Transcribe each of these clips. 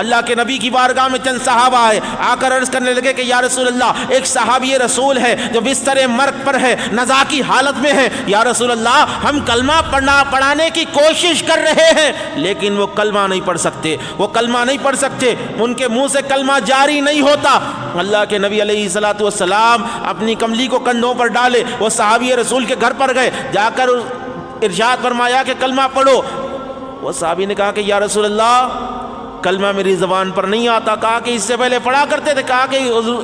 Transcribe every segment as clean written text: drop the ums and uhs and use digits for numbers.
اللہ کے نبی کی بارگاہ میں چند صحابہ آئے، آ کر عرض کرنے لگے کہ یا رسول اللہ، ایک صحابی رسول ہے جو بستر مرگ پر ہے، نزا کی حالت میں ہے، یا رسول اللہ ہم کلمہ پڑھانے کی کوشش کر رہے ہیں لیکن وہ کلمہ نہیں پڑھ سکتے، وہ کلمہ نہیں پڑھ سکتے، ان کے منہ سے کلمہ جاری نہیں ہوتا۔ اللہ کے نبی علیہ الصلوۃ والسلام اپنی کملی کو کندھوں پر ڈالے، وہ صحابی رسول کے گھر پر گئے، جا کر ارشاد فرمایا کہ کلمہ پڑھو۔ وہ صحابی نے کہا کہ یا رسول اللہ کلمہ میری زبان پر نہیں آتا۔ کہا کہ اس سے پہلے پڑھا کرتے تھے؟ کہا کہ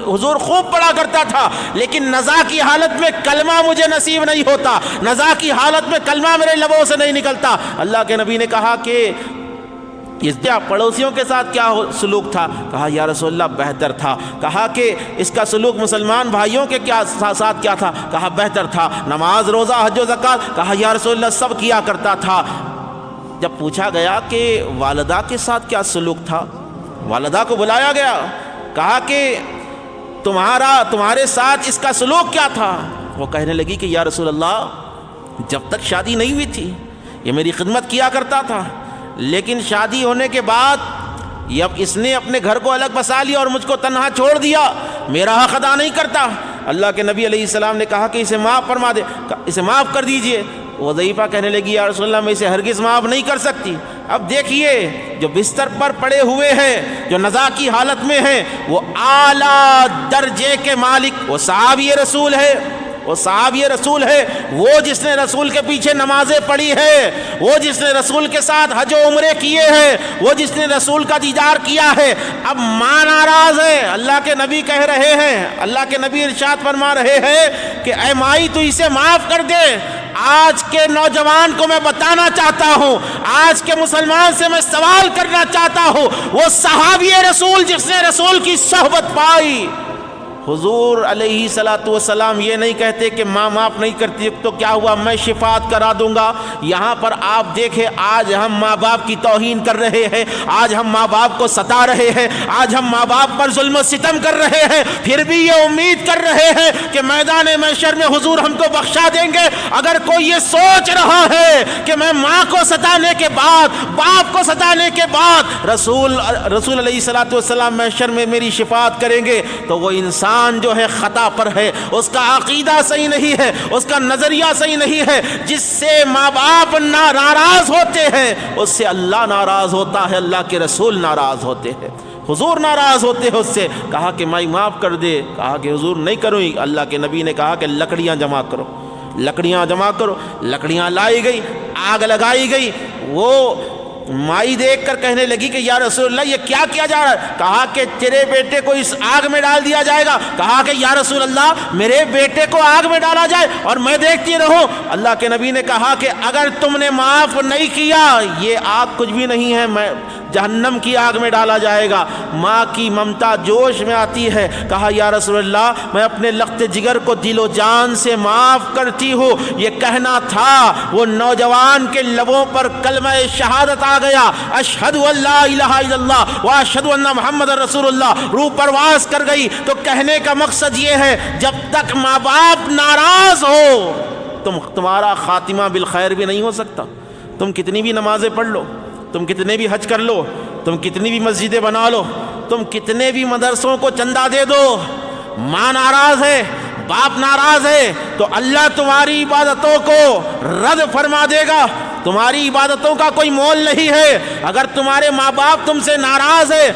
حضور خوب پڑھا کرتا تھا لیکن نزا کی حالت میں کلمہ مجھے نصیب نہیں ہوتا، نزا کی حالت میں کلمہ میرے لبوں سے نہیں نکلتا۔ اللہ کے نبی نے کہا کہ اس پڑوسیوں کے ساتھ کیا سلوک تھا؟ کہا یا رسول اللہ بہتر تھا۔ کہا کہ اس کا سلوک مسلمان بھائیوں کے ساتھ کیا تھا؟ کہا بہتر تھا۔ نماز، روزہ، حج و زکوٰۃ؟ کہا یا رسول اللہ سب کیا کرتا تھا۔ جب پوچھا گیا کہ والدہ کے ساتھ کیا سلوک تھا، والدہ کو بلایا گیا، کہا کہ تمہارے ساتھ اس کا سلوک کیا تھا؟ وہ کہنے لگی کہ یا رسول اللہ جب تک شادی نہیں ہوئی تھی یہ میری خدمت کیا کرتا تھا، لیکن شادی ہونے کے بعد اب اس نے اپنے گھر کو الگ بسا لیا اور مجھ کو تنہا چھوڑ دیا، میرا حق ادا نہیں کرتا۔ اللہ کے نبی علیہ السلام نے کہا کہ اسے معاف فرما دے، اسے معاف کر دیجئے۔ وظیفہ کہنے لگی یا رسول اللہ میں اسے ہرگز معاف نہیں کر سکتی۔ اب دیکھیے جو بستر پر پڑے ہوئے ہیں، جو نزا کی حالت میں ہیں، وہ اعلیٰ درجے کے مالک، وہ صحابی رسول ہے، وہ صحابی رسول ہے، وہ جس نے رسول کے پیچھے نمازیں پڑھی ہے، وہ جس نے رسول کے ساتھ حج و عمرے کیے ہیں، وہ جس نے رسول کا دیدار کیا ہے۔ اب ماں ناراض ہے، اللہ کے نبی کہہ رہے ہیں، اللہ کے نبی ارشاد فرما رہے ہیں کہ اے مائی تو اسے معاف کر دے۔ آج کے نوجوان کو میں بتانا چاہتا ہوں، آج کے مسلمان سے میں سوال کرنا چاہتا ہوں، وہ صحابی رسول جس نے رسول کی صحبت پائی، حضور علیہ الصلوۃ والسلام یہ نہیں کہتے کہ ماں معاف نہیں کرتی تو کیا ہوا میں شفاعت کرا دوں گا۔ یہاں پر آپ دیکھیں آج ہم ماں باپ کی توہین کر رہے ہیں، آج ہم ماں باپ کو ستا رہے ہیں، آج ہم ماں باپ پر ظلم و ستم کر رہے ہیں، پھر بھی یہ امید کر رہے ہیں کہ میدان محشر میں حضور ہم کو بخشا دیں گے۔ اگر کوئی یہ سوچ رہا ہے کہ میں ماں کو ستانے کے بعد، باپ کو ستانے کے بعد رسول علیہ الصلوۃ والسلام محشر میں میری شفاعت کریں گے تو وہ انسان جو ہے خطا پر ہے، اس کا عقیدہ صحیح نہیں ہے، اس کا نظریہ صحیح نہیں ہے۔ جس سے ماں باپ ناراض ہوتے ہیں اس سے اللہ ناراض ہوتا ہے، اللہ کے رسول ناراض ہوتے ہیں، حضور ناراض ہوتے ہیں اس سے۔ کہا کہ مائی معاف کر دے، کہا کہ حضور نہیں کروں گی۔ اللہ کے نبی نے کہا کہ لکڑیاں جمع کرو، لکڑیاں جمع کرو۔ لکڑیاں لائی گئی، آگ لگائی گئی۔ وہ مائی دیکھ کر کہنے لگی کہ یا رسول اللہ یہ کیا کیا جا رہا ہے؟ کہا کہ تیرے بیٹے کو اس آگ میں ڈال دیا جائے گا۔ کہا کہ یا رسول اللہ میرے بیٹے کو آگ میں ڈالا جائے اور میں دیکھتی رہوں؟ اللہ کے نبی نے کہا کہ اگر تم نے معاف نہیں کیا یہ آگ کچھ بھی نہیں ہے، میں جہنم کی آگ میں ڈالا جائے گا۔ ماں کی ممتا جوش میں آتی ہے۔ کہا یا رسول اللہ میں اپنے لخت جگر کو دل و جان سے معاف کرتی ہوں۔ یہ کہنا تھا، وہ نوجوان کے لبوں پر کلمہ شہادت آ گیا، اشہد ان لا الہ الا اللہ واشہد ان محمد رسول اللہ، روح پرواز کر گئی۔ تو کہنے کا مقصد یہ ہے جب تک ماں باپ ناراض ہو تمہارا خاتمہ بالخیر بھی نہیں ہو سکتا۔ تم کتنی بھی نمازیں پڑھ لو، تم کتنے بھی حج کر لو، تم کتنی بھی مسجدیں بنا لو، تم کتنے بھی مدرسوں کو چندہ دے دو، ماں ناراض ہے، باپ ناراض ہے تو اللہ تمہاری عبادتوں کو رد فرما دے گا۔ تمہاری عبادتوں کا کوئی مول نہیں ہے۔ اگر تمہارے ماں باپ تم سے ناراض ہے